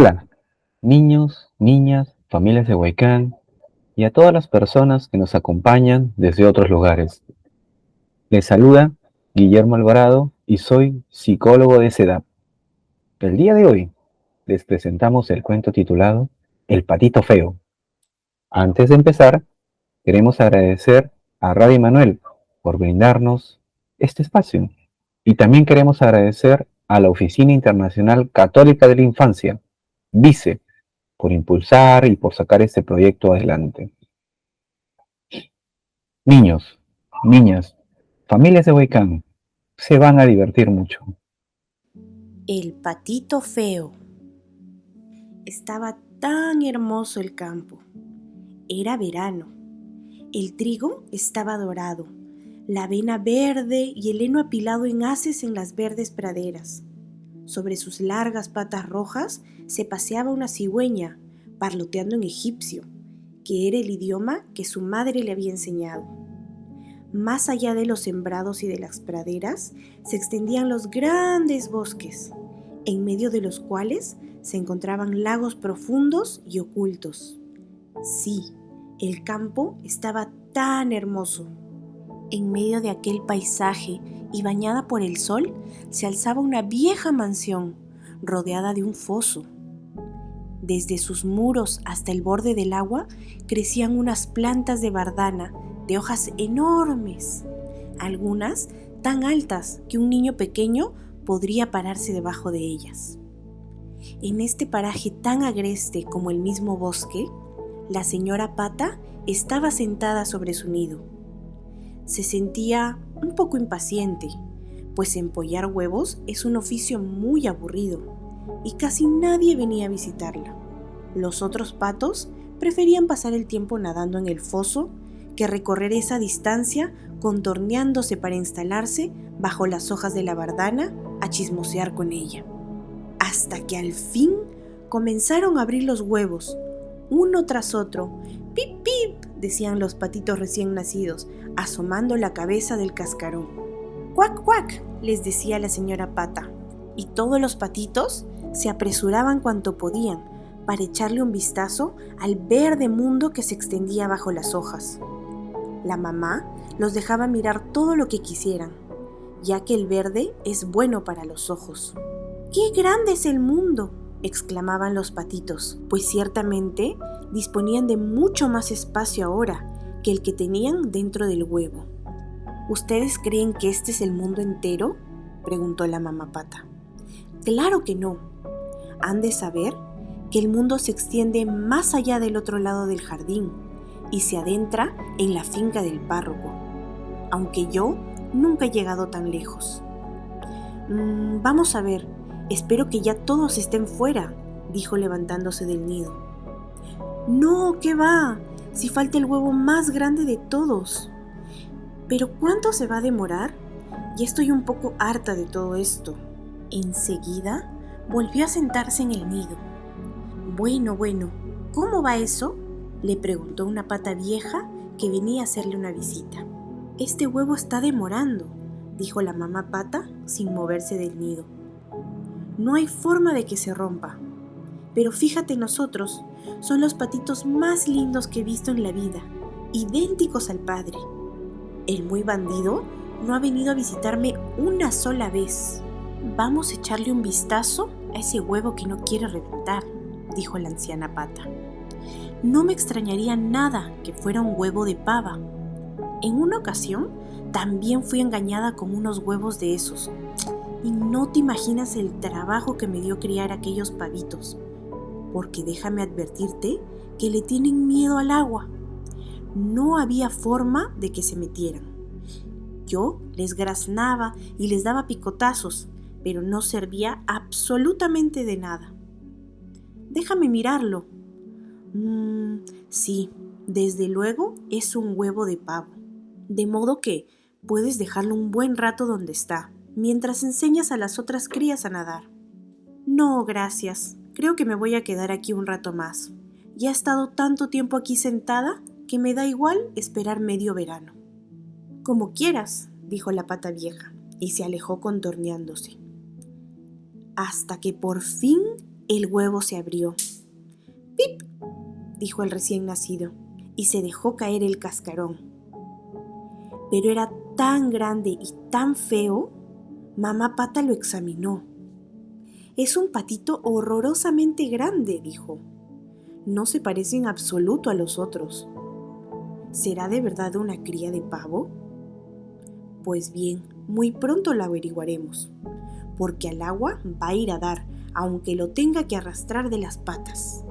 Hola, niños, niñas, familias de Huaycán y a todas las personas que nos acompañan desde otros lugares. Les saluda Guillermo Alvarado y soy psicólogo de SEDAP. El día de hoy les presentamos el cuento titulado El patito feo. Antes de empezar, queremos agradecer a Radio Manuel por brindarnos este espacio. Y también queremos agradecer a la Oficina Internacional Católica de la Infancia, VICE, por impulsar y por sacar este proyecto adelante. Niños, niñas, familias de Huaycán, se van a divertir mucho. El patito feo. Estaba tan hermoso el campo. Era verano. El trigo estaba dorado, la avena verde y el heno apilado en haces en las verdes praderas. Sobre sus largas patas rojas se paseaba una cigüeña, parloteando en egipcio, que era el idioma que su madre le había enseñado. Más allá de los sembrados y de las praderas se extendían los grandes bosques, en medio de los cuales se encontraban lagos profundos y ocultos. Sí, el campo estaba tan hermoso. En medio de aquel paisaje y bañada por el sol, se alzaba una vieja mansión rodeada de un foso. Desde sus muros hasta el borde del agua crecían unas plantas de bardana de hojas enormes, algunas tan altas que un niño pequeño podría pararse debajo de ellas. En este paraje tan agreste como el mismo bosque, la señora Pata estaba sentada sobre su nido. Se sentía un poco impaciente, pues empollar huevos es un oficio muy aburrido y casi nadie venía a visitarla. Los otros patos preferían pasar el tiempo nadando en el foso que recorrer esa distancia contorneándose para instalarse bajo las hojas de la bardana a chismosear con ella. Hasta que al fin comenzaron a abrir los huevos, uno tras otro. ¡Pip, pip!, decían los patitos recién nacidos, asomando la cabeza del cascarón. ¡Cuac, cuac!, les decía la señora Pata, y todos los patitos se apresuraban cuanto podían para echarle un vistazo al verde mundo que se extendía bajo las hojas. La mamá los dejaba mirar todo lo que quisieran, ya que el verde es bueno para los ojos. ¡Qué grande es el mundo!, exclamaban los patitos, pues ciertamente disponían de mucho más espacio ahora que el que tenían dentro del huevo. ¿Ustedes creen que este es el mundo entero?, preguntó la mamá Pata. Claro que no. Han de saber que el mundo se extiende más allá del otro lado del jardín y se adentra en la finca del párroco, aunque yo nunca he llegado tan lejos. Vamos a ver, espero que ya todos estén fuera, dijo levantándose del nido. No, ¿qué va? Si falta el huevo más grande de todos. ¿Pero cuánto se va a demorar? Ya estoy un poco harta de todo esto. Enseguida volvió a sentarse en el nido. Bueno, ¿cómo va eso?, le preguntó una pata vieja que venía a hacerle una visita. Este huevo está demorando, dijo la mamá Pata sin moverse del nido. No hay forma de que se rompa. Pero fíjate en nosotros, son los patitos más lindos que he visto en la vida, idénticos al padre. El muy bandido no ha venido a visitarme una sola vez. Vamos a echarle un vistazo a ese huevo que no quiere reventar, dijo la anciana Pata. No me extrañaría nada que fuera un huevo de pava. En una ocasión también fui engañada con unos huevos de esos. Y no te imaginas el trabajo que me dio criar aquellos pavitos, porque déjame advertirte que le tienen miedo al agua. No había forma de que se metieran. Yo les graznaba y les daba picotazos, pero no servía absolutamente de nada. Déjame mirarlo. Sí, desde luego es un huevo de pavo, de modo que puedes dejarlo un buen rato donde está, mientras enseñas a las otras crías a nadar. No, gracias, creo que me voy a quedar aquí un rato más. Ya he estado tanto tiempo aquí sentada que me da igual esperar medio verano. Como quieras, dijo la pata vieja, y se alejó contorneándose. Hasta que por fin el huevo se abrió. ¡Pip!, dijo el recién nacido, y se dejó caer el cascarón. Pero era tan grande y tan feo, mamá Pata lo examinó. «Es un patito horrorosamente grande», dijo. «No se parece en absoluto a los otros. ¿Será de verdad una cría de pavo?» Pues bien, muy pronto lo averiguaremos, porque al agua va a ir a dar, aunque lo tenga que arrastrar de las patas.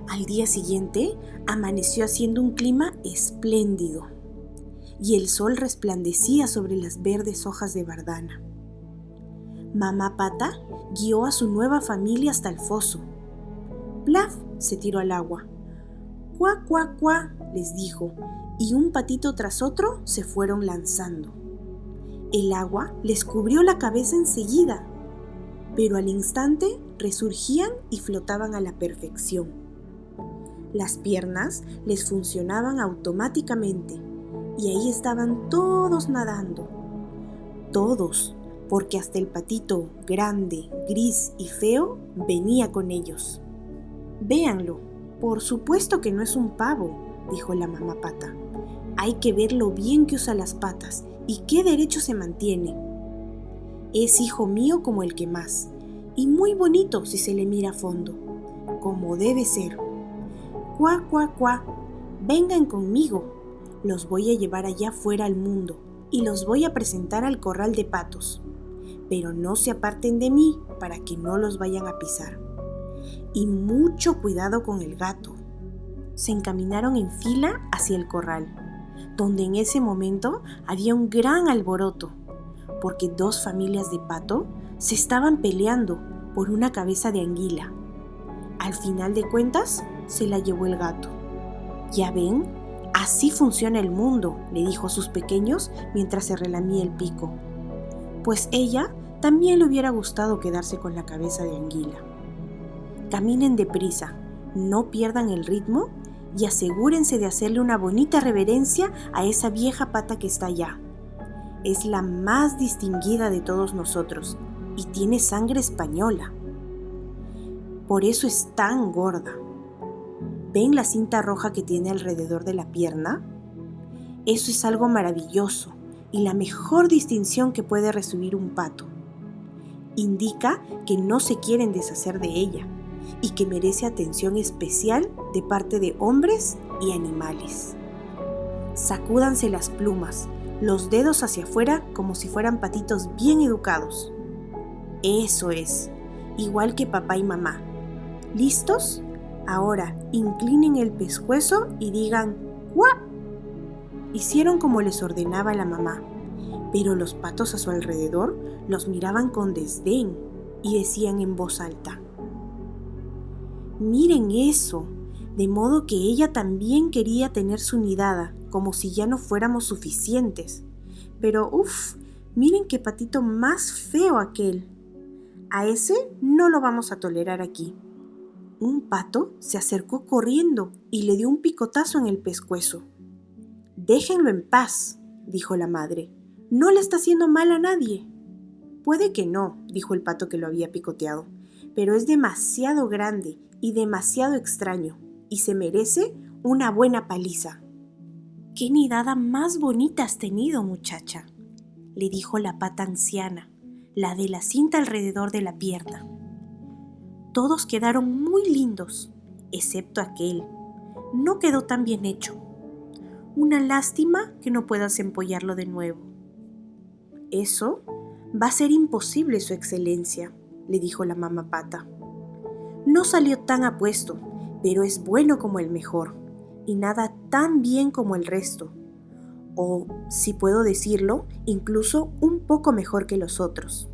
Al día siguiente, amaneció haciendo un clima espléndido, y el sol resplandecía sobre las verdes hojas de bardana. Mamá Pata guió a su nueva familia hasta el foso. Plaf se tiró al agua. Cuá, cuá, cuá, les dijo, y un patito tras otro se fueron lanzando. El agua les cubrió la cabeza enseguida, pero al instante resurgían y flotaban a la perfección. Las piernas les funcionaban automáticamente y ahí estaban todos nadando. Todos, porque hasta el patito grande, gris y feo venía con ellos. «Véanlo, por supuesto que no es un pavo», dijo la mamá Pata. «Hay que ver lo bien que usa las patas y qué derecho se mantiene. Es hijo mío como el que más, y muy bonito si se le mira a fondo, como debe ser. Cuá, cuá, cuá, vengan conmigo, los voy a llevar allá fuera al mundo y los voy a presentar al corral de patos. Pero no se aparten de mí para que no los vayan a pisar. Y mucho cuidado con el gato». Se encaminaron en fila hacia el corral, donde en ese momento había un gran alboroto, porque dos familias de pato se estaban peleando por una cabeza de anguila. Al final de cuentas, se la llevó el gato. «Ya ven, así funciona el mundo», le dijo a sus pequeños mientras se relamía el pico. Pues ella también le hubiera gustado quedarse con la cabeza de anguila. «Caminen deprisa, no pierdan el ritmo y asegúrense de hacerle una bonita reverencia a esa vieja pata que está allá. Es la más distinguida de todos nosotros y tiene sangre española. Por eso es tan gorda. ¿Ven la cinta roja que tiene alrededor de la pierna? Eso es algo maravilloso y la mejor distinción que puede recibir un pato. Indica que no se quieren deshacer de ella y que merece atención especial de parte de hombres y animales. Sacúdanse las plumas, los dedos hacia afuera como si fueran patitos bien educados. Eso es, igual que papá y mamá. ¿Listos? Ahora inclinen el pescuezo y digan ¡guap! Hicieron como les ordenaba la mamá, pero los patos a su alrededor los miraban con desdén y decían en voz alta: «Miren eso», de modo que ella también quería tener su nidada, como si ya no fuéramos suficientes. Pero miren qué patito más feo aquel. A ese no lo vamos a tolerar aquí. Un pato se acercó corriendo y le dio un picotazo en el pescuezo. «Déjenlo en paz», dijo la madre. «No le está haciendo mal a nadie». «Puede que no», dijo el pato que lo había picoteado, «pero es demasiado grande y demasiado extraño, y se merece una buena paliza». «¡Qué nidada más bonita has tenido, muchacha!», le dijo la pata anciana, la de la cinta alrededor de la pierna. Todos quedaron muy lindos, excepto aquel. No quedó tan bien hecho. Una lástima que no puedas empollarlo de nuevo. «Eso va a ser imposible, Su Excelencia», le dijo la mamá Pata. «No salió tan apuesto, pero es bueno como el mejor, y nada tan bien como el resto. O, si puedo decirlo, incluso un poco mejor que los otros.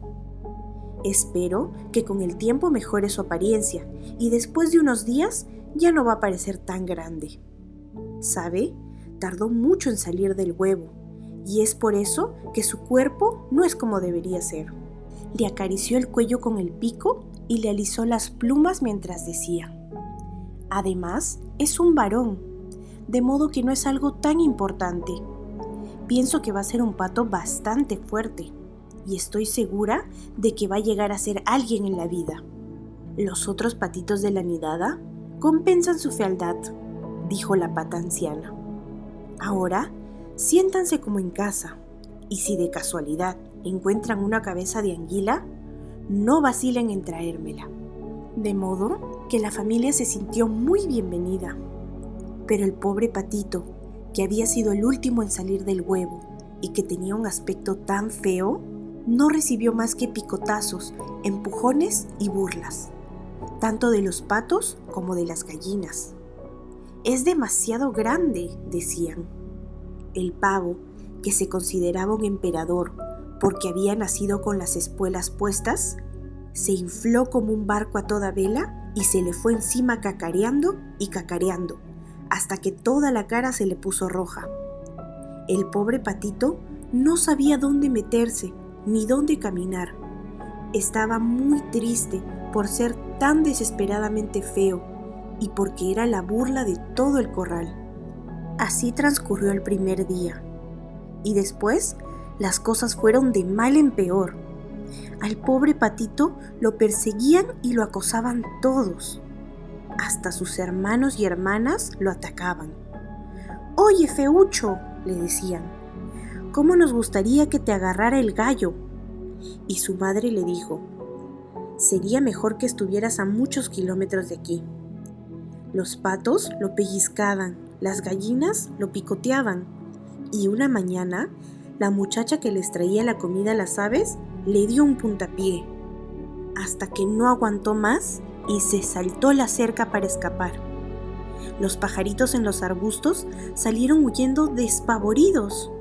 Espero que con el tiempo mejore su apariencia y después de unos días ya no va a parecer tan grande. ¿Sabe? Tardó mucho en salir del huevo y es por eso que su cuerpo no es como debería ser». Le acarició el cuello con el pico y le alisó las plumas mientras decía: «Además, es un varón, de modo que no es algo tan importante. Pienso que va a ser un pato bastante fuerte y estoy segura de que va a llegar a ser alguien en la vida. Los otros patitos de la nidada compensan su fealdad, dijo la pata anciana. Ahora, siéntanse como en casa, y si de casualidad encuentran una cabeza de anguila, no vacilen en traérmela. De modo que la familia se sintió muy bienvenida. Pero el pobre patito, que había sido el último en salir del huevo y que tenía un aspecto tan feo, no recibió más que picotazos, empujones y burlas, tanto de los patos como de las gallinas. «Es demasiado grande», decían. El pavo, que se consideraba un emperador porque había nacido con las espuelas puestas, se infló como un barco a toda vela y se le fue encima cacareando y cacareando, hasta que toda la cara se le puso roja. El pobre patito no sabía dónde meterse ni dónde caminar. Estaba muy triste por ser tan desesperadamente feo y porque era la burla de todo el corral. Así transcurrió el primer día, y después las cosas fueron de mal en peor. Al pobre patito lo perseguían y lo acosaban todos. Hasta sus hermanos y hermanas lo atacaban. «Oye, feucho», le decían, «¿cómo nos gustaría que te agarrara el gallo?» Y su madre le dijo: «Sería mejor que estuvieras a muchos kilómetros de aquí». Los patos lo pellizcaban, las gallinas lo picoteaban, y una mañana la muchacha que les traía la comida a las aves le dio un puntapié, hasta que no aguantó más y se saltó la cerca para escapar. Los pajaritos en los arbustos salieron huyendo despavoridos.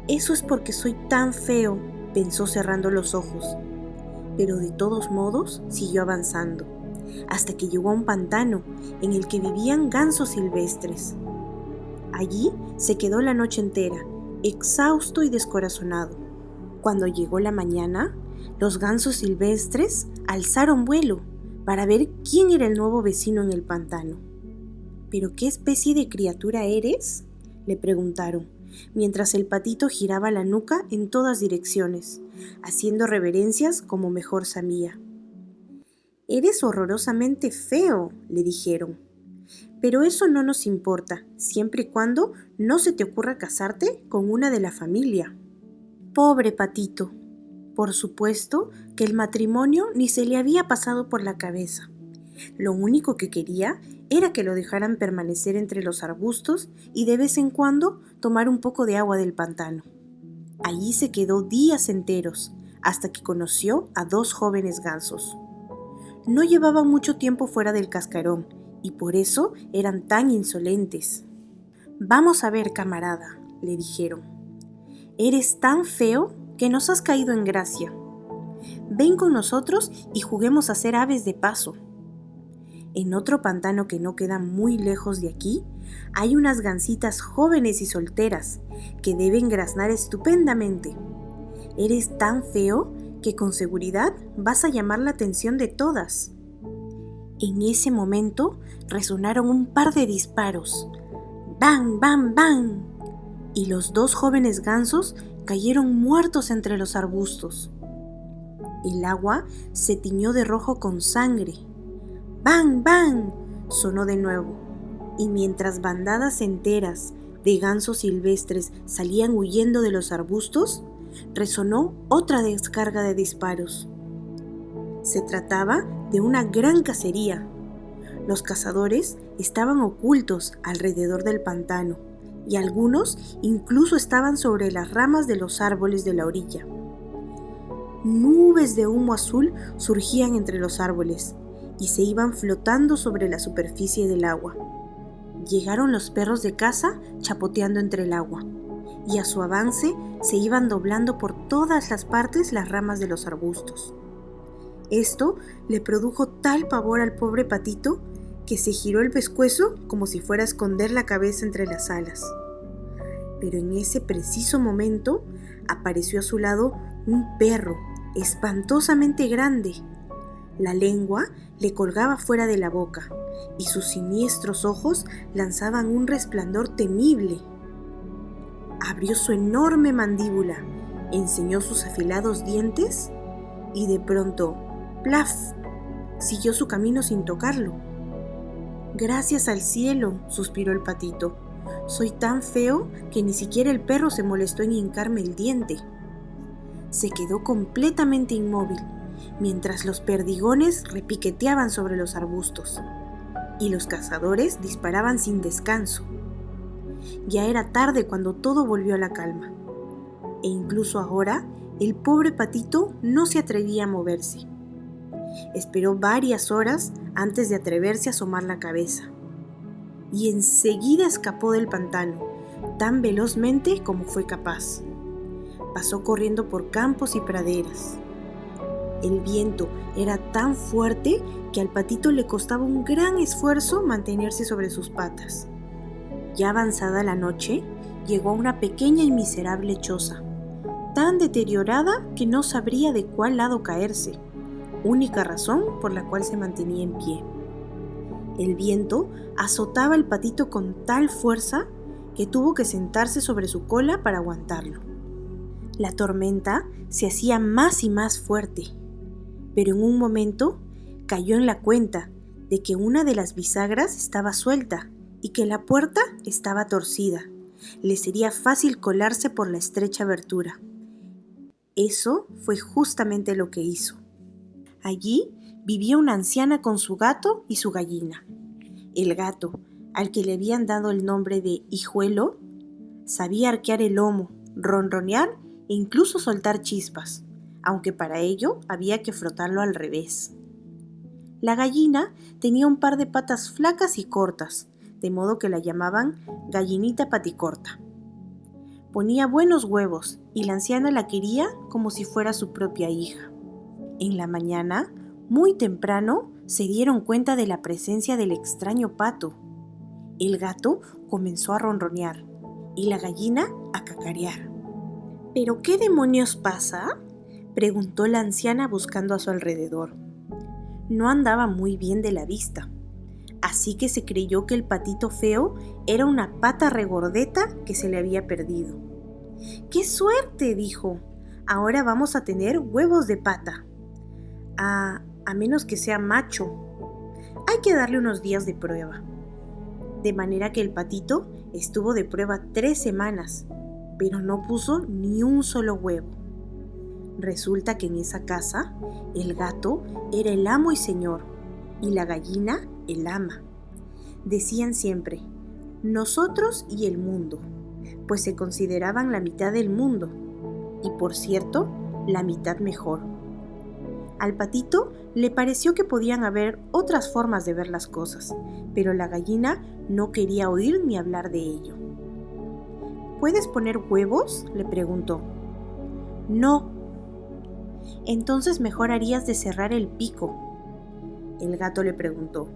«Eso es porque soy tan feo», pensó cerrando los ojos, pero de todos modos siguió avanzando, hasta que llegó a un pantano en el que vivían gansos silvestres. Allí se quedó la noche entera, exhausto y descorazonado. Cuando llegó la mañana, los gansos silvestres alzaron vuelo para ver quién era el nuevo vecino en el pantano. «¿Pero qué especie de criatura eres?», le preguntaron, mientras el patito giraba la nuca en todas direcciones, haciendo reverencias como mejor sabía. «Eres horrorosamente feo», le dijeron, «pero eso no nos importa, siempre y cuando no se te ocurra casarte con una de la familia». Pobre patito, por supuesto que el matrimonio ni se le había pasado por la cabeza. Lo único que quería era que lo dejaran permanecer entre los arbustos y de vez en cuando tomar un poco de agua del pantano. Allí se quedó días enteros, hasta que conoció a 2 jóvenes gansos. No llevaban mucho tiempo fuera del cascarón y por eso eran tan insolentes. «Vamos a ver, camarada», le dijeron. «Eres tan feo que nos has caído en gracia. Ven con nosotros y juguemos a ser aves de paso. En otro pantano que no queda muy lejos de aquí, hay unas gansitas jóvenes y solteras que deben graznar estupendamente. Eres tan feo que con seguridad vas a llamar la atención de todas». En ese momento resonaron un par de disparos. ¡Bang, bang, bang! Y los 2 jóvenes gansos cayeron muertos entre los arbustos. El agua se tiñó de rojo con sangre. ¡Bang, bang!, sonó de nuevo, y mientras bandadas enteras de gansos silvestres salían huyendo de los arbustos, resonó otra descarga de disparos. Se trataba de una gran cacería. Los cazadores estaban ocultos alrededor del pantano, y algunos incluso estaban sobre las ramas de los árboles de la orilla. Nubes de humo azul surgían entre los árboles y se iban flotando sobre la superficie del agua. Llegaron los perros de caza chapoteando entre el agua, y a su avance se iban doblando por todas las partes las ramas de los arbustos. Esto le produjo tal pavor al pobre patito que se giró el pescuezo como si fuera a esconder la cabeza entre las alas. Pero en ese preciso momento apareció a su lado un perro espantosamente grande. La lengua le colgaba fuera de la boca y sus siniestros ojos lanzaban un resplandor temible. Abrió su enorme mandíbula, enseñó sus afilados dientes y de pronto, ¡plaf!, siguió su camino sin tocarlo. «Gracias al cielo», suspiró el patito. «Soy tan feo que ni siquiera el perro se molestó en hincarme el diente». Se quedó completamente inmóvil, mientras los perdigones repiqueteaban sobre los arbustos y los cazadores disparaban sin descanso. Ya era tarde cuando todo volvió a la calma, e incluso ahora el pobre patito no se atrevía a moverse. Esperó varias horas antes de atreverse a asomar la cabeza, y enseguida escapó del pantano, tan velozmente como fue capaz. Pasó corriendo por campos y praderas. El viento era tan fuerte que al patito le costaba un gran esfuerzo mantenerse sobre sus patas. Ya avanzada la noche, llegó a una pequeña y miserable choza, tan deteriorada que no sabría de cuál lado caerse, única razón por la cual se mantenía en pie. El viento azotaba al patito con tal fuerza que tuvo que sentarse sobre su cola para aguantarlo. La tormenta se hacía más y más fuerte, pero en un momento cayó en la cuenta de que una de las bisagras estaba suelta y que la puerta estaba torcida. Le sería fácil colarse por la estrecha abertura. Eso fue justamente lo que hizo. Allí vivía una anciana con su gato y su gallina. El gato, al que le habían dado el nombre de Hijuelo, sabía arquear el lomo, ronronear e incluso soltar chispas, aunque para ello había que frotarlo al revés. La gallina tenía un par de patas flacas y cortas, de modo que la llamaban gallinita paticorta. Ponía buenos huevos y la anciana la quería como si fuera su propia hija. En la mañana, muy temprano, se dieron cuenta de la presencia del extraño pato. El gato comenzó a ronronear y la gallina a cacarear. ¿Pero qué demonios pasa?, preguntó la anciana buscando a su alrededor. No andaba muy bien de la vista, así que se creyó que el patito feo era una pata regordeta que se le había perdido. ¡Qué suerte!, dijo. «Ahora vamos a tener huevos de pata. A menos que sea macho. Hay que darle unos días de prueba». De manera que el patito estuvo de prueba 3 semanas, pero no puso ni un solo huevo. Resulta que en esa casa, el gato era el amo y señor, y la gallina el ama. Decían siempre, nosotros y el mundo, pues se consideraban la mitad del mundo, y por cierto, la mitad mejor. Al patito le pareció que podían haber otras formas de ver las cosas, pero la gallina no quería oír ni hablar de ello. ¿Puedes poner huevos?, le preguntó. No. Entonces mejor harías de cerrar el pico. El gato le preguntó.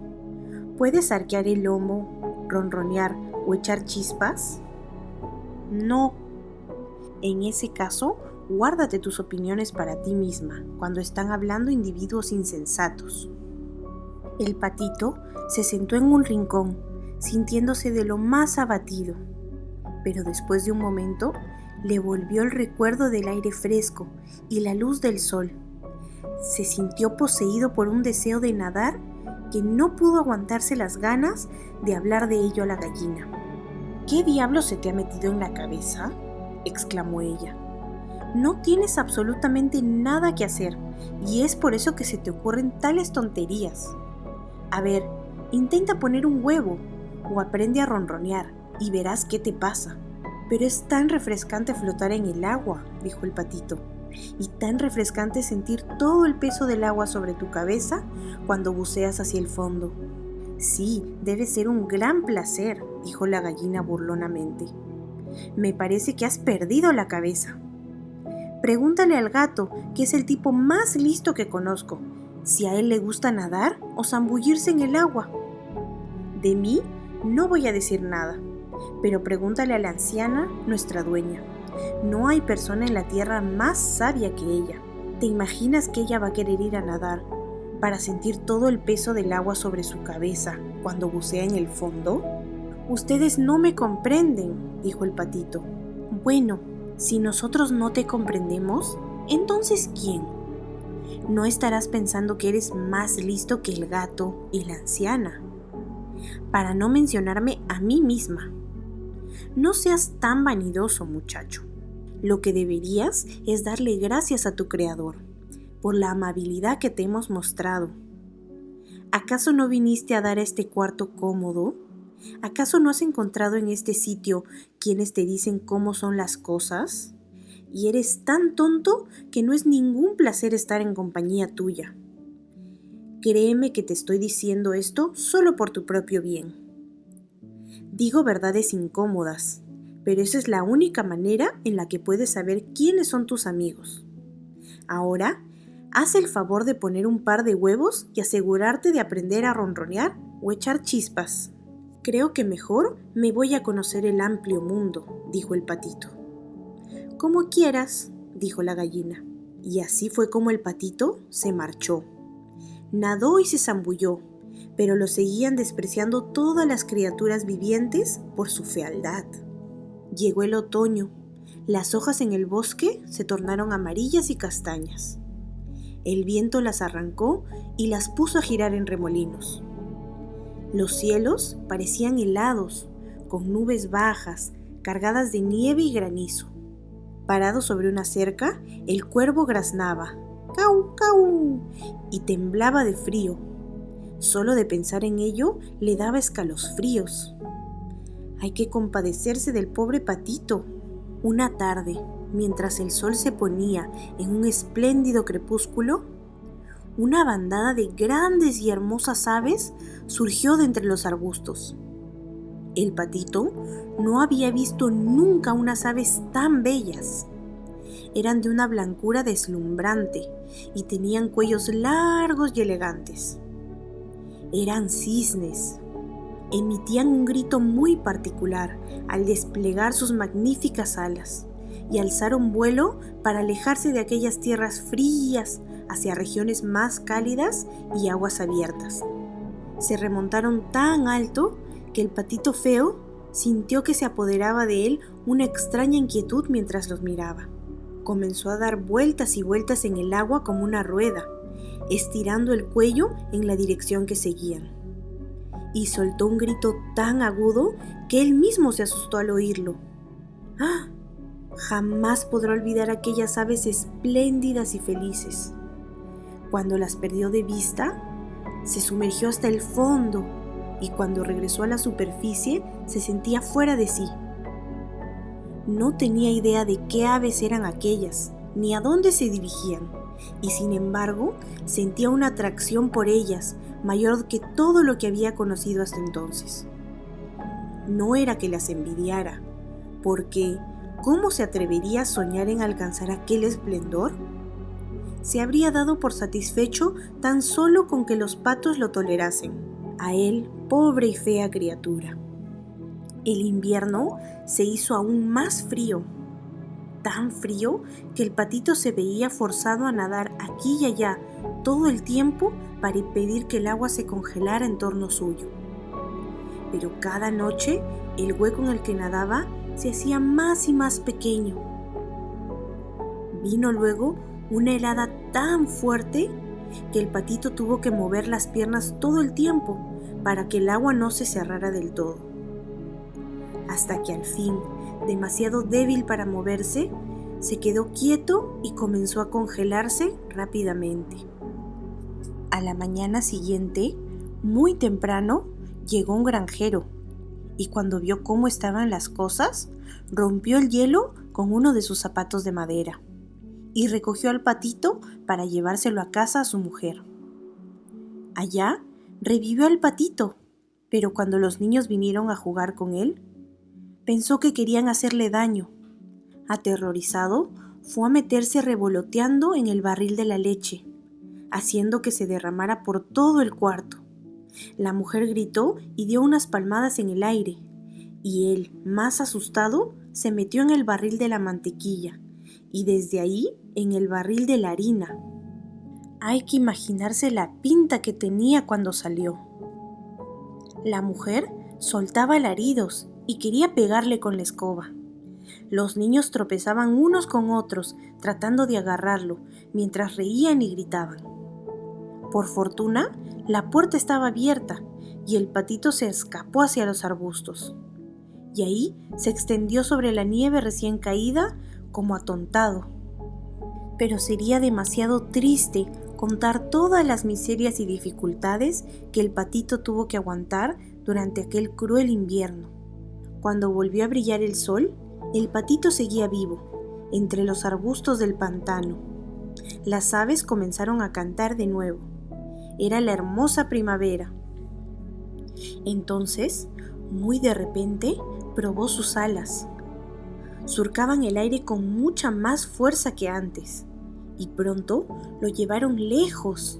¿Puedes arquear el lomo, ronronear o echar chispas? No. En ese caso, guárdate tus opiniones para ti misma cuando están hablando individuos insensatos. El patito se sentó en un rincón, sintiéndose de lo más abatido, pero después de un momento le volvió el recuerdo del aire fresco y la luz del sol. Se sintió poseído por un deseo de nadar que no pudo aguantarse las ganas de hablar de ello a la gallina. ¿Qué diablo se te ha metido en la cabeza?, exclamó ella. No tienes absolutamente nada que hacer y es por eso que se te ocurren tales tonterías. A ver, intenta poner un huevo o aprende a ronronear y verás qué te pasa. Pero es tan refrescante flotar en el agua, dijo el patito, y tan refrescante sentir todo el peso del agua sobre tu cabeza cuando buceas hacia el fondo. Sí, debe ser un gran placer, dijo la gallina burlonamente. Me parece que has perdido la cabeza. Pregúntale al gato, que es el tipo más listo que conozco, si a él le gusta nadar o zambullirse en el agua. De mí no voy a decir nada, pero pregúntale a la anciana, nuestra dueña. No hay persona en la tierra más sabia que ella. ¿Te imaginas que ella va a querer ir a nadar para sentir todo el peso del agua sobre su cabeza cuando bucea en el fondo? Ustedes no me comprenden, dijo el patito. Bueno, si nosotros no te comprendemos, ¿entonces quién? No estarás pensando que eres más listo que el gato y la anciana. Para no mencionarme a mí misma. No seas tan vanidoso, muchacho. Lo que deberías es darle gracias a tu Creador por la amabilidad que te hemos mostrado. ¿Acaso no viniste a dar este cuarto cómodo? ¿Acaso no has encontrado en este sitio quienes te dicen cómo son las cosas? Y eres tan tonto que no es ningún placer estar en compañía tuya. Créeme que te estoy diciendo esto solo por tu propio bien. Digo verdades incómodas, pero esa es la única manera en la que puedes saber quiénes son tus amigos. Ahora, haz el favor de poner un par de huevos y asegurarte de aprender a ronronear o echar chispas. Creo que mejor me voy a conocer el amplio mundo, dijo el patito. Como quieras, dijo la gallina. Y así fue como el patito se marchó. Nadó y se zambulló, pero lo seguían despreciando todas las criaturas vivientes por su fealdad. Llegó el otoño. Las hojas en el bosque se tornaron amarillas y castañas. El viento las arrancó y las puso a girar en remolinos. Los cielos parecían helados, con nubes bajas, cargadas de nieve y granizo. Parado sobre una cerca, el cuervo graznaba, ¡cau, cau!, y temblaba de frío. Solo de pensar en ello le daba escalofríos. Hay que compadecerse del pobre patito. Una tarde, mientras el sol se ponía en un espléndido crepúsculo, una bandada de grandes y hermosas aves surgió de entre los arbustos. El patito no había visto nunca unas aves tan bellas. Eran de una blancura deslumbrante y tenían cuellos largos y elegantes. Eran cisnes. Emitían un grito muy particular al desplegar sus magníficas alas y alzaron vuelo para alejarse de aquellas tierras frías hacia regiones más cálidas y aguas abiertas. Se remontaron tan alto que el patito feo sintió que se apoderaba de él una extraña inquietud mientras los miraba. Comenzó a dar vueltas y vueltas en el agua como una rueda, estirando el cuello en la dirección que seguían. Y soltó un grito tan agudo que él mismo se asustó al oírlo. ¡Ah! Jamás podrá olvidar aquellas aves espléndidas y felices. Cuando las perdió de vista, se sumergió hasta el fondo y cuando regresó a la superficie se sentía fuera de sí. No tenía idea de qué aves eran aquellas, ni a dónde se dirigían, y sin embargo sentía una atracción por ellas mayor que todo lo que había conocido hasta entonces. No era que las envidiara, porque ¿cómo se atrevería a soñar en alcanzar aquel esplendor? Se habría dado por satisfecho tan solo con que los patos lo tolerasen, a él, pobre y fea criatura. El invierno se hizo aún más frío, tan frío que el patito se veía forzado a nadar aquí y allá todo el tiempo para impedir que el agua se congelara en torno suyo. Pero cada noche el hueco en el que nadaba se hacía más y más pequeño. Vino luego una helada tan fuerte que el patito tuvo que mover las piernas todo el tiempo para que el agua no se cerrara del todo. Hasta que al fin, demasiado débil para moverse, se quedó quieto y comenzó a congelarse rápidamente. A la mañana siguiente, muy temprano, llegó un granjero y cuando vio cómo estaban las cosas, rompió el hielo con uno de sus zapatos de madera y recogió al patito para llevárselo a casa a su mujer. Allá revivió al patito, pero cuando los niños vinieron a jugar con él, pensó que querían hacerle daño. Aterrorizado, fue a meterse revoloteando en el barril de la leche, haciendo que se derramara por todo el cuarto. La mujer gritó y dio unas palmadas en el aire, y él, más asustado, se metió en el barril de la mantequilla, y desde ahí en el barril de la harina. Hay que imaginarse la pinta que tenía cuando salió. La mujer soltaba alaridos y quería pegarle con la escoba, Los niños tropezaban unos con otros, tratando de agarrarlo, mientras reían y gritaban. Por fortuna, la puerta estaba abierta y el patito se escapó hacia los arbustos. Y ahí se extendió sobre la nieve recién caída, como atontado. Pero sería demasiado triste contar todas las miserias y dificultades que el patito tuvo que aguantar durante aquel cruel invierno. Cuando volvió a brillar el sol, el patito seguía vivo, entre los arbustos del pantano. Las aves comenzaron a cantar de nuevo. Era la hermosa primavera. Entonces, muy de repente, probó sus alas. Surcaban el aire con mucha más fuerza que antes, y pronto lo llevaron lejos.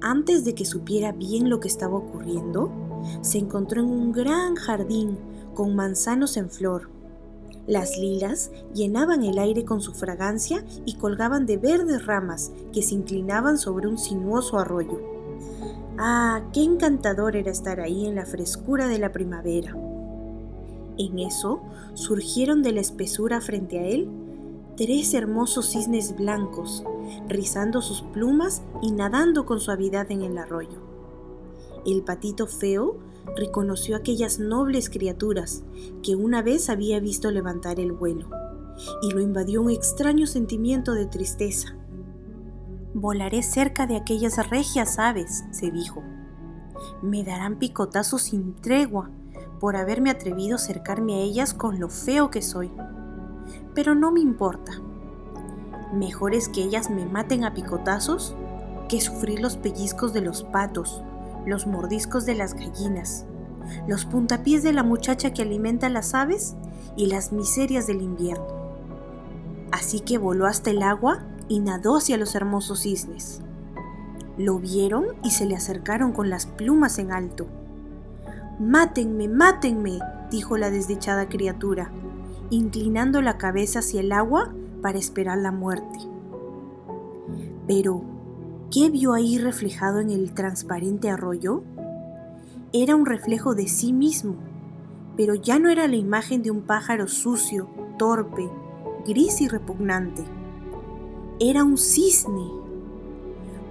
Antes de que supiera bien lo que estaba ocurriendo, se encontró en un gran jardín con manzanos en flor. Las lilas llenaban el aire con su fragancia y colgaban de verdes ramas que se inclinaban sobre un sinuoso arroyo. ¡Ah, qué encantador era estar ahí en la frescura de la primavera! En eso surgieron de la espesura frente a él 3 hermosos cisnes blancos, rizando sus plumas y nadando con suavidad en el arroyo. El patito feo reconoció aquellas nobles criaturas que una vez había visto levantar el vuelo, y lo invadió un extraño sentimiento de tristeza. «Volaré cerca de aquellas regias aves», se dijo. «Me darán picotazos sin tregua por haberme atrevido a acercarme a ellas con lo feo que soy. Pero no me importa. Mejor es que ellas me maten a picotazos que sufrir los pellizcos de los patos, los mordiscos de las gallinas, los puntapiés de la muchacha que alimenta a las aves y las miserias del invierno». Así que voló hasta el agua y nadó hacia los hermosos cisnes. Lo vieron y se le acercaron con las plumas en alto. «¡Mátenme, mátenme!», dijo la desdichada criatura, inclinando la cabeza hacia el agua para esperar la muerte. Pero, ¿qué vio ahí reflejado en el transparente arroyo? Era un reflejo de sí mismo, pero ya no era la imagen de un pájaro sucio, torpe, gris y repugnante. Era un cisne.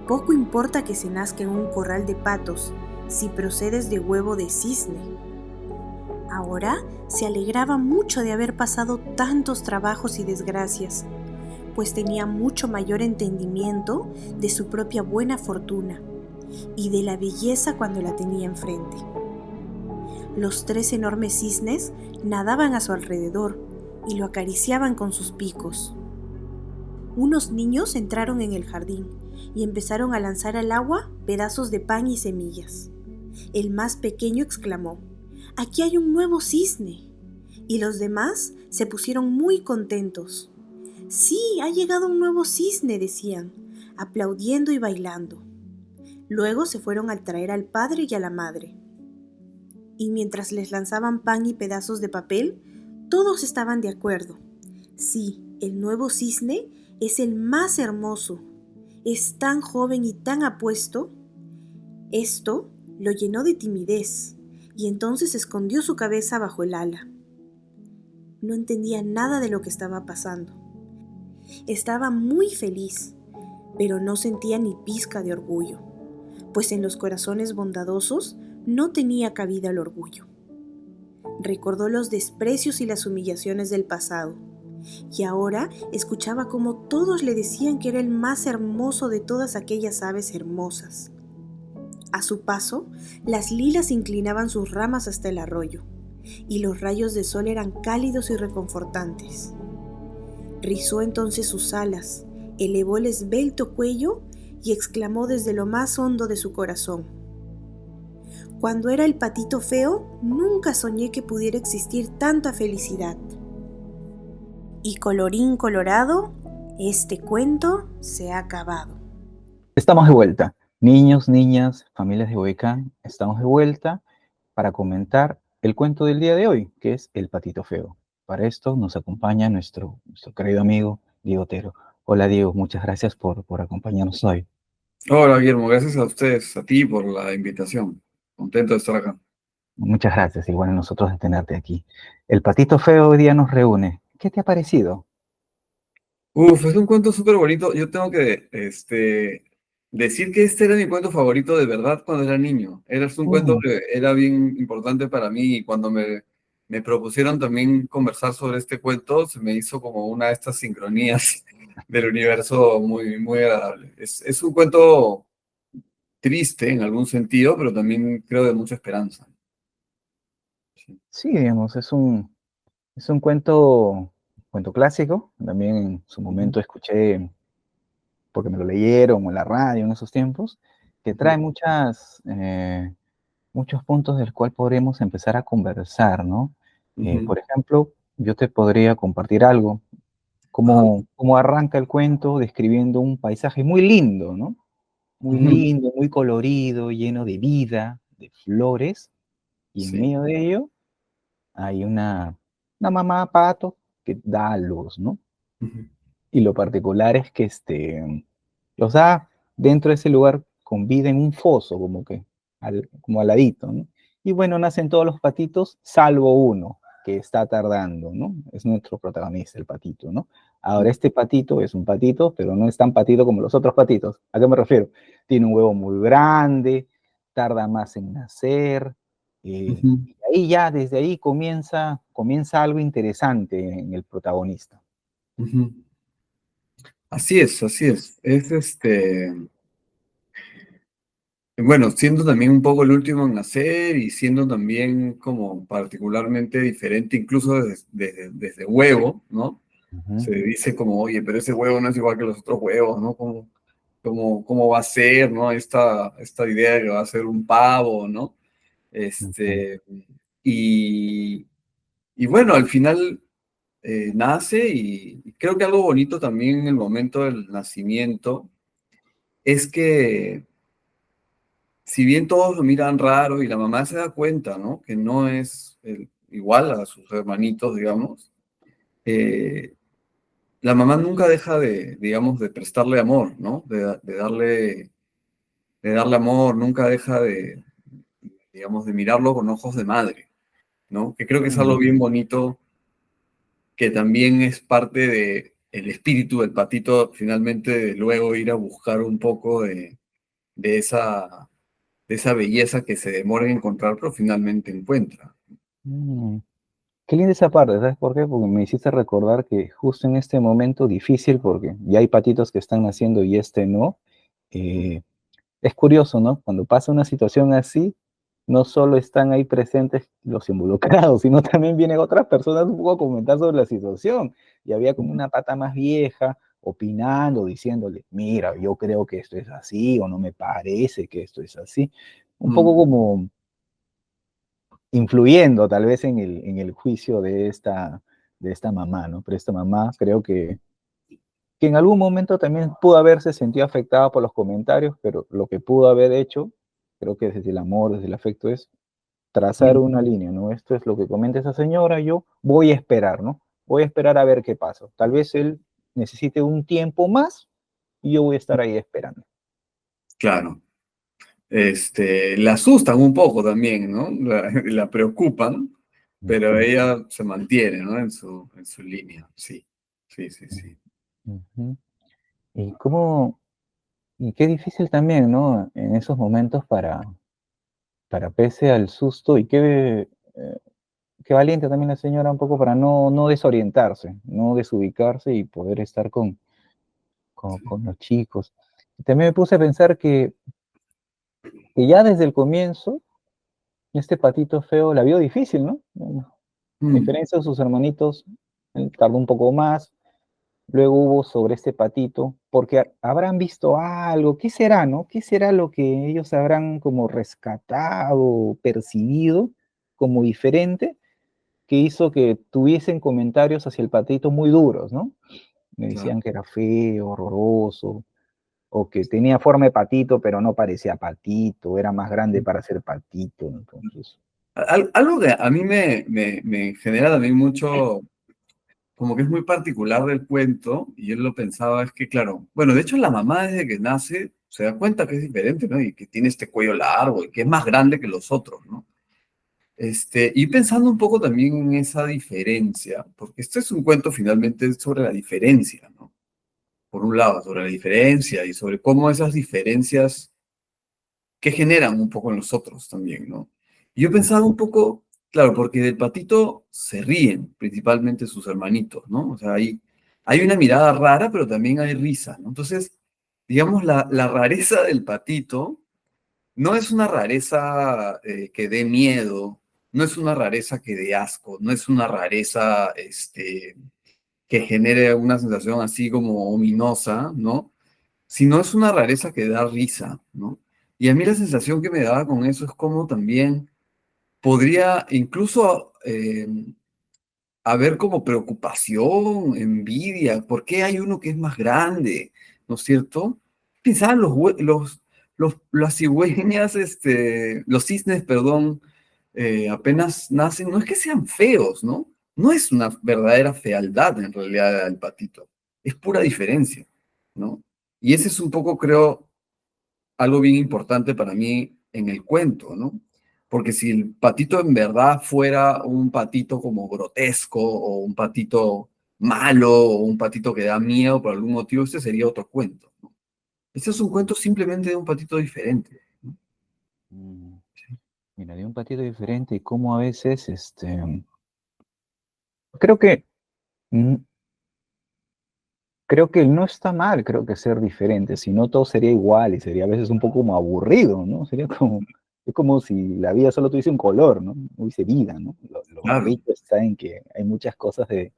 Poco importa que se nazca en un corral de patos si procedes de huevo de cisne. Ahora se alegraba mucho de haber pasado tantos trabajos y desgracias, pues tenía mucho mayor entendimiento de su propia buena fortuna y de la belleza cuando la tenía enfrente. Los 3 enormes cisnes nadaban a su alrededor y lo acariciaban con sus picos. Unos niños entraron en el jardín y empezaron a lanzar al agua pedazos de pan y semillas. El más pequeño exclamó: «¡Aquí hay un nuevo cisne!» Y los demás se pusieron muy contentos. «¡Sí, ha llegado un nuevo cisne!», decían, aplaudiendo y bailando. Luego se fueron a traer al padre y a la madre. Y mientras les lanzaban pan y pedazos de papel, todos estaban de acuerdo. Sí, el nuevo cisne es el más hermoso. Es tan joven y tan apuesto. Esto lo llenó de timidez, y entonces escondió su cabeza bajo el ala. No entendía nada de lo que estaba pasando. Estaba muy feliz, pero no sentía ni pizca de orgullo, pues en los corazones bondadosos no tenía cabida el orgullo. Recordó los desprecios y las humillaciones del pasado, y ahora escuchaba cómo todos le decían que era el más hermoso de todas aquellas aves hermosas. A su paso, las lilas inclinaban sus ramas hasta el arroyo, y los rayos de sol eran cálidos y reconfortantes. Rizó entonces sus alas, elevó el esbelto cuello y exclamó desde lo más hondo de su corazón: «Cuando era el patito feo, nunca soñé que pudiera existir tanta felicidad». Y colorín colorado, este cuento se ha acabado. Estamos de vuelta. Niños, niñas, familias de Huaycán, estamos de vuelta para comentar el cuento del día de hoy, que es El patito feo. Para esto nos acompaña nuestro querido amigo Diego Otero. Hola Diego, muchas gracias por acompañarnos hoy. Hola, Guillermo, gracias a ustedes, a ti por la invitación. Contento de estar acá. Muchas gracias, igual a nosotros de tenerte aquí. El patito feo hoy día nos reúne. ¿Qué te ha parecido? Uf, es un cuento súper bonito. Yo tengo que decir que este era mi cuento favorito de verdad cuando era niño. Era un cuento Mm, que era bien importante para mí y cuando me propusieron también conversar sobre este cuento, se me hizo como una de estas sincronías del universo muy, muy agradable. Es un cuento triste en algún sentido, pero también creo de mucha esperanza. Sí. sí, digamos, es un cuento clásico. También en su Ujú, momento escuché, porque me lo leyeron o en la radio en esos tiempos, que ujú, trae muchos puntos del cual podríamos empezar a conversar, ¿no? ujú. Por ejemplo, yo te podría compartir algo, Ajá. cómo arranca el cuento describiendo un paisaje muy lindo, ¿no? Muy Ujú, lindo, muy colorido, lleno de vida, de flores, y en sí. medio de ello hay una mamá pato que da a luz, ¿no? Ujú, Y lo particular es que los da dentro de ese lugar con vida en un foso, como al ladito, ¿no? Y bueno, nacen todos los patitos, salvo uno, que está tardando, ¿no? Es nuestro protagonista, el patito, ¿no? Ahora, este patito es un patito, pero no es tan patito como los otros patitos. ¿A qué me refiero? Tiene un huevo muy grande, tarda más en nacer, ujú, y ahí ya, desde ahí comienza algo interesante en el protagonista. ujú. Así es, así es. Bueno, siendo también un poco el último en nacer y siendo también como particularmente diferente, incluso desde huevo, ¿no? Ujú, Se dice como, oye, pero ese huevo no es igual que los otros huevos, ¿no? ¿Cómo va a ser, ¿no? Esta idea de que va a ser un pavo, ¿no? ujú. Este, y, y bueno, al final nace y creo que algo bonito también en el momento del nacimiento es que si bien todos lo miran raro y la mamá se da cuenta, ¿no? Que no es igual a sus hermanitos, digamos, eh, la mamá nunca deja de, digamos, de prestarle amor, ¿no? De darle amor, nunca deja de, digamos, de mirarlo con ojos de madre, ¿no? Que creo que es algo Mm, bien bonito, que también es parte de el espíritu del patito, finalmente, de luego ir a buscar un poco de esa de esa belleza que se demora en encontrar, pero finalmente encuentra. mm. Qué linda esa parte, ¿sabes por qué? Porque me hiciste recordar que justo en este momento difícil, porque ya hay patitos que están naciendo y este no, eh, es curioso, ¿no? Cuando pasa una situación así, no solo están ahí presentes los involucrados, sino también vienen otras personas un poco a comentar sobre la situación. Y había como una pata más vieja opinando, diciéndole, mira, yo creo que esto es así, o no me parece que esto es así. Un poco Mm, como influyendo tal vez en el juicio de esta mamá, ¿no? Pero esta mamá creo que en algún momento también pudo haberse sentido afectada por los comentarios, pero lo que pudo haber hecho, creo que desde el amor, desde el afecto, es trazar mm, una línea, ¿no? Esto es lo que comenta esa señora, yo voy a esperar, ¿no? Voy a esperar a ver qué pasa. Tal vez él necesite un tiempo más y yo voy a estar ahí esperando. claro. La asustan un poco también, ¿no? La preocupan, pero Ujú, ella se mantiene, ¿no? En su línea. Sí, sí, sí, sí. ujú. Y cómo, y qué difícil también, ¿no? En esos momentos para pese al susto y qué valiente también la señora un poco para no desorientarse, no desubicarse y poder estar Sí. con los chicos. Y también me puse a pensar que ya desde el comienzo, este patito feo la vio difícil, ¿no? A Mm, diferencia de sus hermanitos, él tardó un poco más. Luego hubo sobre este patito, porque habrán visto algo, ¿qué será, no? ¿Qué será lo que ellos habrán como rescatado, percibido como diferente, que hizo que tuviesen comentarios hacia el patito muy duros, ¿no? Me claro. decían que era feo, horroroso, o que tenía forma de patito, pero no parecía patito, era más grande para ser patito, entonces. Algo que a mí me genera también mucho, como que es muy particular del cuento, y yo lo pensaba, es que, claro, bueno, de hecho la mamá desde que nace se da cuenta que es diferente, ¿no? Y que tiene este cuello largo y que es más grande que los otros, ¿no? Y pensando un poco también en esa diferencia, porque este es un cuento finalmente sobre la diferencia, ¿no? Por un lado, sobre la diferencia y sobre cómo esas diferencias que generan un poco en los otros también, ¿no? Y yo pensaba un poco, claro, porque del patito se ríen principalmente sus hermanitos, ¿no? O sea, hay una mirada rara, pero también hay risa, ¿no? Entonces, digamos, la rareza del patito no es una rareza que dé miedo, no es una rareza que dé asco, no es una rareza que genere una sensación así como ominosa, ¿no? Sino es una rareza que da risa, ¿no? Y a mí la sensación que me daba con eso es como también podría incluso haber como preocupación, envidia, ¿por qué hay uno que es más grande? ¿No es cierto? Pensaban las cigüeñas, los cisnes, perdón, apenas nacen, no es que sean feos, ¿no? No es una verdadera fealdad en realidad el patito, es pura diferencia, ¿no? Y ese es un poco, creo, algo bien importante para mí en el cuento, ¿no? Porque si el patito en verdad fuera un patito como grotesco o un patito malo o un patito que da miedo por algún motivo, este sería otro cuento, ¿no? Este es un cuento simplemente de un patito diferente, ¿no? Mm, Mira, de un patito diferente y cómo a veces, creo que, mm, creo que no está mal, creo que ser diferente, si no todo sería igual y sería a veces un poco como aburrido, ¿no? Sería como, es como si la vida solo tuviese un color, ¿no? No hubiese vida, ¿no? Lo Claro, rico está en que hay muchas cosas de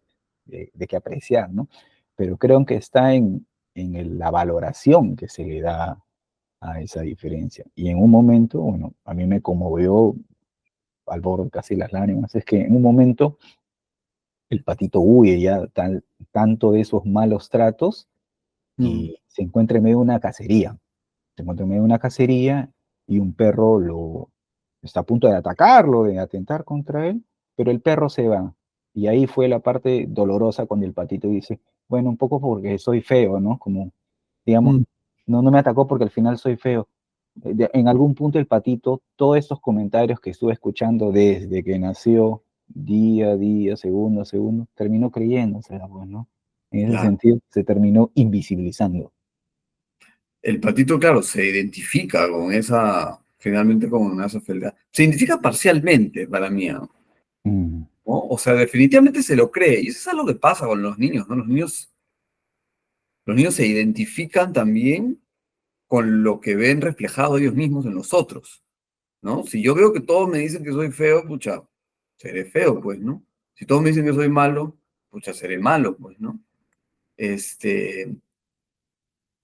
que apreciar, ¿no? Pero creo que está la valoración que se le da a esa diferencia. Y en un momento, bueno, a mí me conmovió al borde casi las lágrimas, es que en un momento el patito huye ya tanto de esos malos tratos mm, y se encuentra en medio de una cacería. Se encuentra en medio de una cacería y un perro está a punto de atacarlo, de atentar contra él, pero el perro se va. Y ahí fue la parte dolorosa cuando el patito dice, bueno, un poco porque soy feo, ¿no? Como, digamos, mm, no me atacó porque al final soy feo. En algún punto el patito, todos estos comentarios que estuve escuchando desde que nació, día a día, segundo a segundo, terminó creyéndosela, pues, ¿no? En ese claro. sentido, se terminó invisibilizando. El patito, claro, se identifica con esa, finalmente con esa fealdad. Se identifica parcialmente para mí, ¿no? Mm, O sea, definitivamente se lo cree. Y eso es algo que pasa con los niños, ¿no? Los niños se identifican también con lo que ven reflejado ellos mismos en los otros, ¿no? Si yo veo que todos me dicen que soy feo, pucha, seré feo, pues, ¿no? Si todos me dicen que soy malo, pucha, seré malo, pues, ¿no? Este,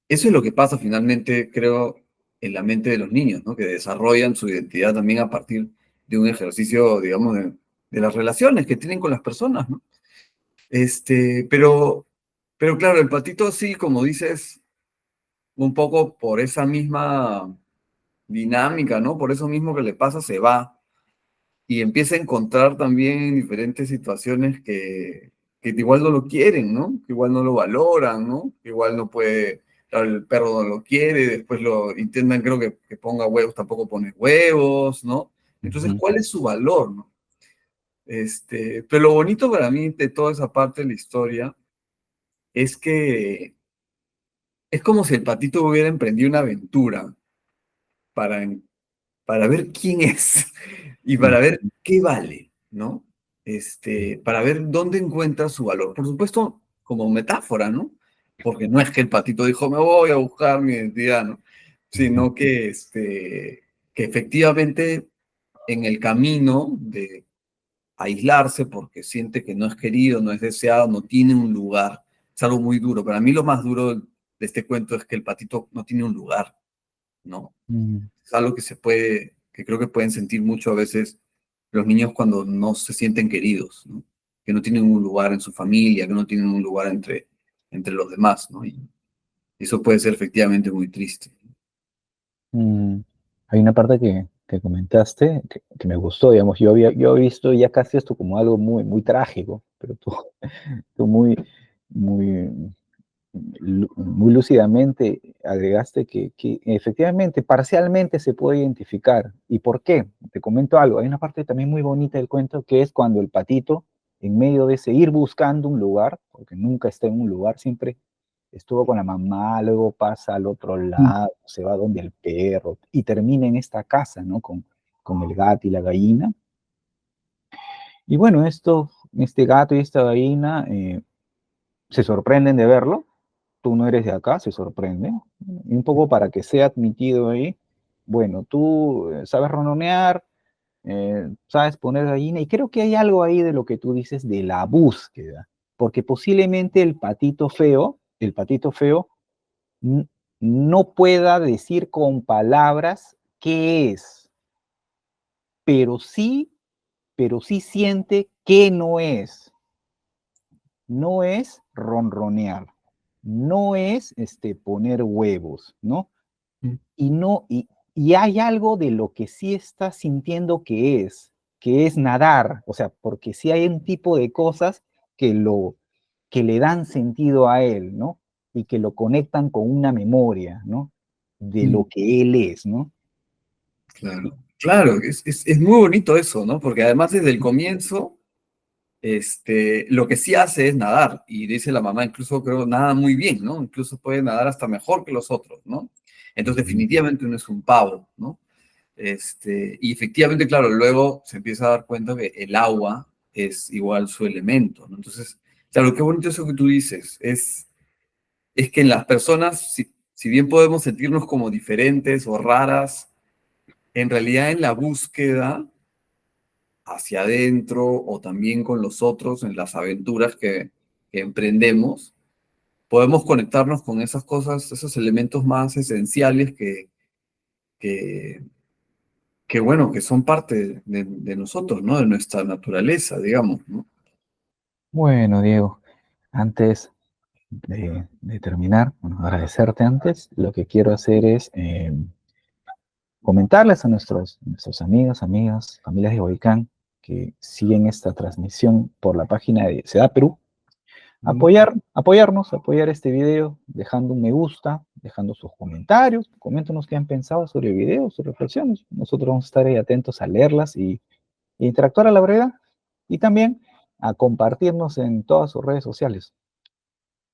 Eso es lo que pasa finalmente, creo, en la mente de los niños, ¿no? Que desarrollan su identidad también a partir de un ejercicio, digamos, de las relaciones que tienen con las personas, ¿no? Pero claro, el patito sí, como dices, un poco por esa misma dinámica, ¿no? Por eso mismo que le pasa, se va y empieza a encontrar también en diferentes situaciones que igual no lo quieren, ¿no? Que igual no lo valoran, ¿no? Que igual no puede, claro, el perro no lo quiere, después lo intentan, creo que ponga huevos, tampoco pone huevos, ¿no? Entonces, ujú, ¿cuál es su valor, no? Pero lo bonito para mí de toda esa parte de la historia es que es como si el patito hubiera emprendido una aventura para, para ver quién es y para ver ujú, qué vale, ¿no? Para ver dónde encuentra su valor. Por supuesto, como metáfora, ¿no? Porque no es que el patito dijo, me voy a buscar mi identidad, ¿no? ujú, Sino que efectivamente en el camino de aislarse porque siente que no es querido, no es deseado, no tiene un lugar. Es algo muy duro. Para mí lo más duro de este cuento es que el patito no tiene un lugar, ¿no? mm, Es algo que creo que pueden sentir mucho a veces los niños cuando no se sienten queridos, ¿no? Que no tienen un lugar en su familia, que no tienen un lugar entre los demás, ¿no? Y eso puede ser efectivamente muy triste. mm. Hay una parte que comentaste que me gustó, digamos, yo he visto ya casi esto como algo muy trágico, pero tú muy, muy, muy lúcidamente agregaste que efectivamente, parcialmente se puede identificar. ¿Y por qué? Te comento algo. Hay una parte también muy bonita del cuento que es cuando el patito, en medio de seguir buscando un lugar, porque nunca está en un lugar, siempre estuvo con la mamá, luego pasa al otro lado, se va donde el perro y termina en esta casa, ¿no? Con el gato y la gallina. Y bueno, este gato y esta gallina se sorprenden de verlo. Tú no eres de acá, se sorprende. Y un poco para que sea admitido ahí, bueno, tú sabes rononear, sabes poner gallina, y creo que hay algo ahí de lo que tú dices de la búsqueda, porque posiblemente el patito feo, no pueda decir con palabras qué es, pero sí, pero sí siente que no es. No es ronronear, no es poner huevos, ¿no? Y no, y hay algo de lo que sí está sintiendo que es nadar, o sea, porque sí hay un tipo de cosas que le dan sentido a él, ¿no? Y que lo conectan con una memoria, ¿no? De lo que él es, ¿no? Claro, claro, es muy bonito eso, ¿no? Porque además desde el comienzo, lo que sí hace es nadar, y dice la mamá, incluso creo, nada muy bien, ¿no? Incluso puede nadar hasta mejor que los otros, ¿no? Entonces definitivamente no es un pavo, ¿no? Y efectivamente, claro, luego se empieza a dar cuenta que el agua es igual su elemento, ¿no? Entonces, claro, qué bonito eso que tú dices, es que en las personas, si bien podemos sentirnos como diferentes o raras, en realidad en la búsqueda hacia adentro o también con los otros en las aventuras que emprendemos, podemos conectarnos con esas cosas, esos elementos más esenciales que, bueno, que son parte de nosotros, ¿no? De nuestra naturaleza, digamos, ¿no? Bueno, Diego, antes de terminar, bueno, agradecerte antes, lo que quiero hacer es comentarles a nuestros amigos, amigas, familias de Huaycán que siguen esta transmisión por la página de SEDA Perú, apoyar este video dejando un me gusta, dejando sus comentarios, coméntanos qué han pensado sobre el video, sus reflexiones. Nosotros vamos a estar ahí atentos a leerlas y interactuar a la brevedad y también a compartirnos en todas sus redes sociales.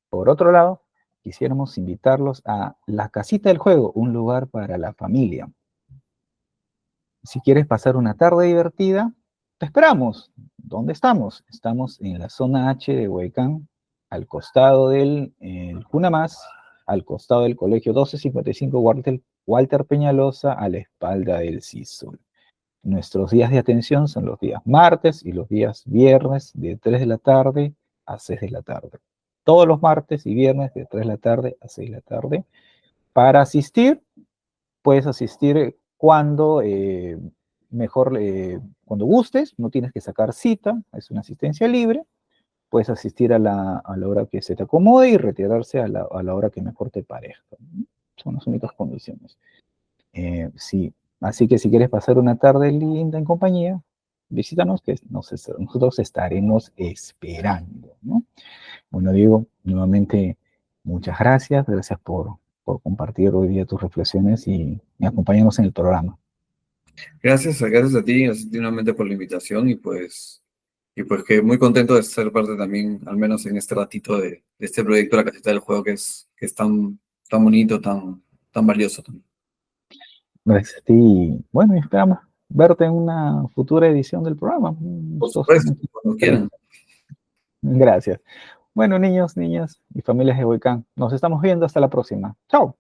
Por otro lado, quisiéramos invitarlos a La Casita del Juego, un lugar para la familia. Si quieres pasar una tarde divertida, te esperamos. ¿Dónde estamos? Estamos en la zona H de Huaycán, al costado del Junamás, al costado del Colegio 1255 Walter Peñalosa, a la espalda del CISOL. Nuestros días de atención son los días martes y los días viernes de 3 de la tarde a 6 de la tarde. Todos los martes y viernes de 3 de la tarde a 6 de la tarde. Para asistir, puedes asistir cuando gustes, no tienes que sacar cita, es una asistencia libre, puedes asistir a la hora que se te acomode y retirarse a la hora que mejor te parezca. Son las únicas condiciones. Sí, así que si quieres pasar una tarde linda en compañía, visítanos, que nosotros estaremos esperando, ¿no? Bueno, Diego, nuevamente muchas gracias por compartir hoy día tus reflexiones y acompañarnos en el programa. Gracias a ti, nuevamente por la invitación y pues que muy contento de ser parte también, al menos en este ratito de este proyecto La Casita del Juego que es tan bonito, tan valioso también. Gracias a ti. Y bueno, y esperamos verte en una futura edición del programa. Por supuesto, cuando quieran. Gracias. Bueno, niños, niñas y familias de Huaycán, nos estamos viendo hasta la próxima. Chao.